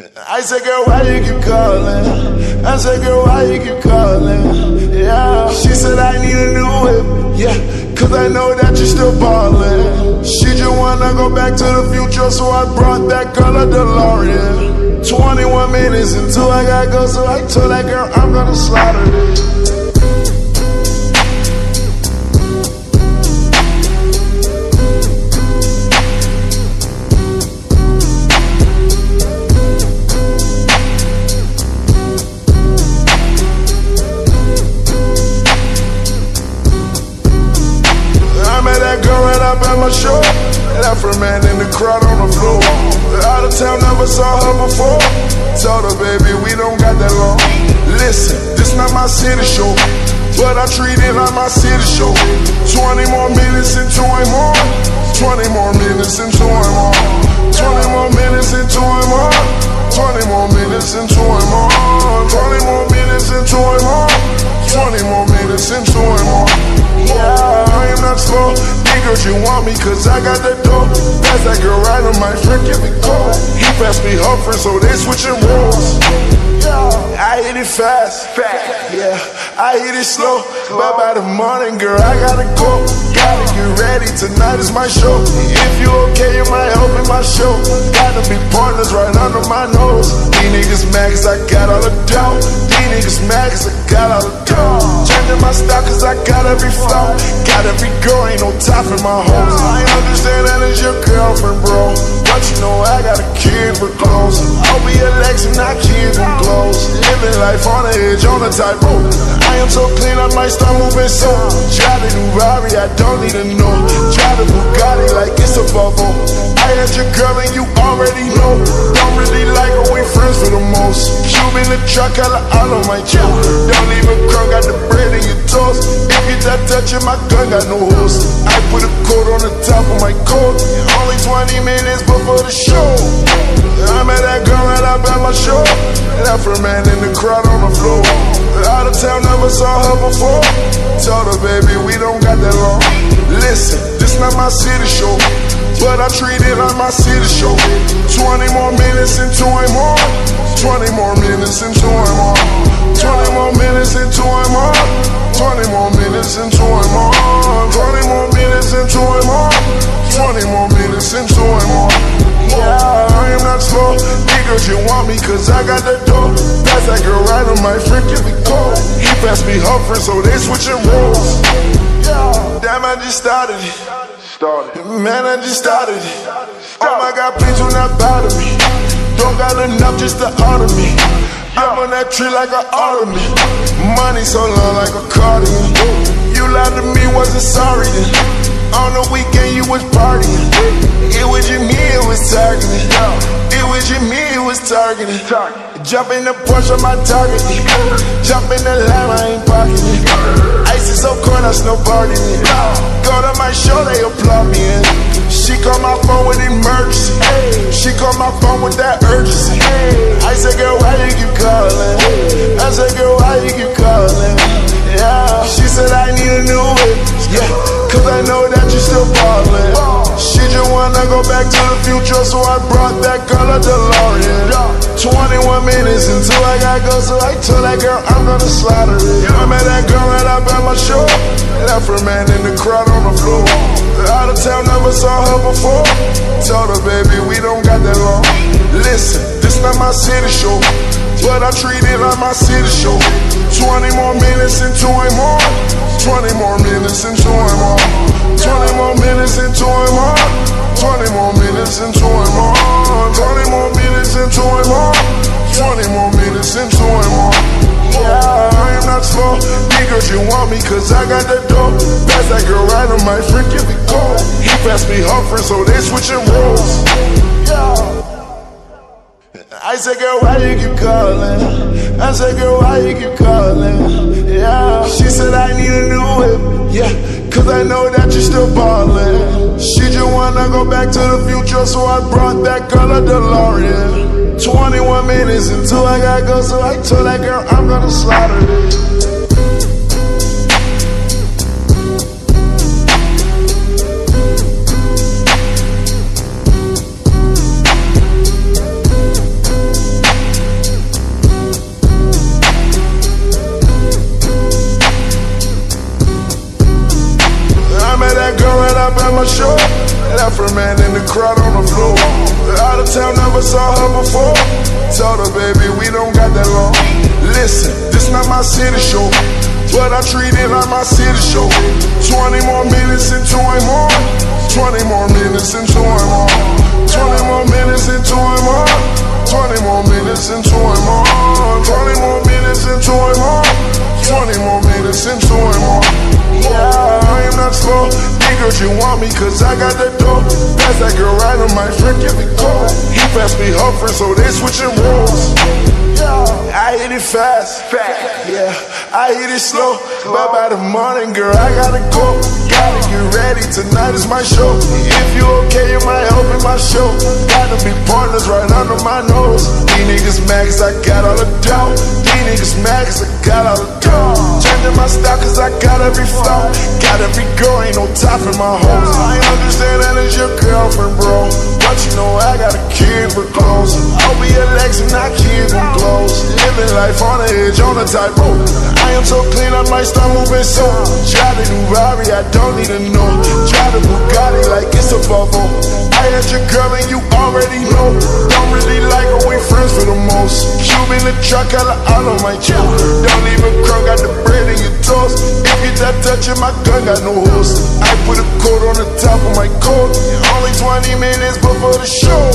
I said, girl, why you keep calling? I said, girl, why you keep calling? Yeah. She said, I need a new whip. Yeah, cause I know that you're still ballin'. She just wanna go back to the future, so I brought that girl a DeLorean. 21 minutes until I gotta go, so I told that girl I'm gonna slaughter it. Show. Afro man in the crowd on the floor. Out of town, never saw her before. Told her, baby, we don't got that long. Listen, this not my city show, but I treat it like my city show. 20 more minutes into I'm on. 20 more minutes into I'm on. 20 more minutes into I'm on. 20 more minutes into I'm on. 20 more minutes into I'm on. 20 more minutes into I'm on. Yeah, I am not slow. Nigga, you want me cause I got the dough. Pass that girl right on my friend, give me cold. He passed me her friend, so they switching roles. I hit it fast, yeah, I hit it slow. But by the morning, girl, I gotta go. Gotta get ready, tonight is my show. If you okay, you might help in my show. Gotta be partners right under my nose. These niggas mad cause I got all the dough. These niggas mad cause I got all the dough. Changing my style cause I got every flow. Got every girl, ain't no top in my hoes. I understand that it's your girlfriend, bro, but you know I got a kid with clothes. I'll be a Lex and not kids with clothes. Living life on the edge, on the tightrope. I am so clean, I might start moving so. Drive the new Rari, I don't need to know. Drive the Bugatti like it's a bubble. I had your girl and you already know. Don't really like her, we friends for the most. Cube in the truck, all on my chill. Don't leave a crumb, got the bread in your toast. If you not touching my gun, got no host. I put a coat on the top of my coat. Only 20 minutes before the show. I met that girl right up at my show. Afro man in the crowd on the floor. Out of town, never saw her before. Told her, baby, we don't got that long. Listen, this not my city show, but I treat it like my city show. 20 more minutes into I'm on. 20 more minutes into I'm on. 20 more minutes into I'm on. 20 more minutes into I'm on. 20 more minutes into I'm on. 20 more minutes into I'm on. Yeah, I am not slow. Niggas, you want me cause I got the dough. Pass that girl right on my friend, give me cold. He passed me her friend, so they switching roles. Damn, I just started it. Man, I just started it. Oh my God, please do not bother me. Don't got enough just to order me. I'm on that tree like an ornament. Money so long like a cardigan. You lied to me, wasn't sorry then. On the weekend you was partying. It was your me, it was targeting. It was your me, it was targeting. Jump in the Porsche, my target. Jump in the line, I ain't parking it. Ice is so cold, I snowboarding it. Go to my show, they applaud me in. She called my phone with emergency. She called my phone with that urgency. I said, girl, why you keep calling? I said, girl, why you keep calling? Yeah. She said, I need a new whip. Yeah, cause I know that you're still ballin'. She just wanna go back to the future, so I brought that girl a DeLorean. 21 minutes until I gotta go, so I told that girl I'm gonna slaughter it. I met that girl right up at my show. Afro man in the crowd on the floor. Out of town, never saw her before. Told her, baby, we don't got that long. Listen, this not my city show, but I treat it like my city show. 20 more minutes into I'm on. 20 more minutes into I'm on. 20 more minutes into I'm on. 20 more minutes into I'm on. 20 more minutes into I'm on. 20 more minutes into I'm on. Yeah, I am not slow. Niggas, you want me cause I got the dough. Pass that girl right on my friend, give me cold. He passed me her friend, so they switching roles. I said, girl, why you keep calling? I said, girl, why you keep calling? Yeah. She said, I need a new whip. Yeah, cause I know that you're still ballin'. She just wanna go back to the future, so I brought that girl a DeLorean. 21 minutes until I gotta go, so I told that girl I'm gonna slaughter it. my show. Left her man in the crowd on the floor. Out of town, never saw her before. Told her, baby, we don't got that long. Listen, this not my city show, but I treat it like my city show. 20 more minutes into I'm on. 20 more minutes into I'm on. 20 more minutes into I'm on. 20 more minutes into I'm on. 20 more minutes into I'm on. 20 more minutes into I'm on. Yeah, I am not slow. Nigga, you want me cause I got that dope. Pass that girl right on my friend, give me cold. He passed me her friend, so they switching roles. I hit it fast, yeah, I hit it slow. But by the morning, girl, I gotta go. Gotta get ready, tonight is my show. If you okay, you might open my show. Gotta be partners right under my nose. These niggas mad cause I got all the dough. These niggas mad cause I got all the dough. Changing my style cause I got every flow. Got every girl, ain't no top in my hose. I understand that it's your girlfriend, bro, but you know I got a kid for clothes. I'll be a Lex and I keep them close. Living life on the edge, on a tightrope. I am so clean, I might start moving so. Try the new Rari, I don't need to know. Try the Bugatti like it's a bubble. I had your girl and you already know. Don't really like her, we friends for the most. Cube in the truck, color all on my choke. Don't even crow, got the bread in your toast. If you not touching my gun, got no host. I put a coat on the top of my coat. Only 20 minutes before the show.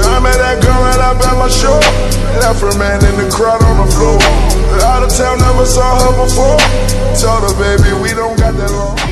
I met that girl right up at my show. Left her man in the crowd on the floor. Out of town, never saw her before. Told her, baby, we don't got that long.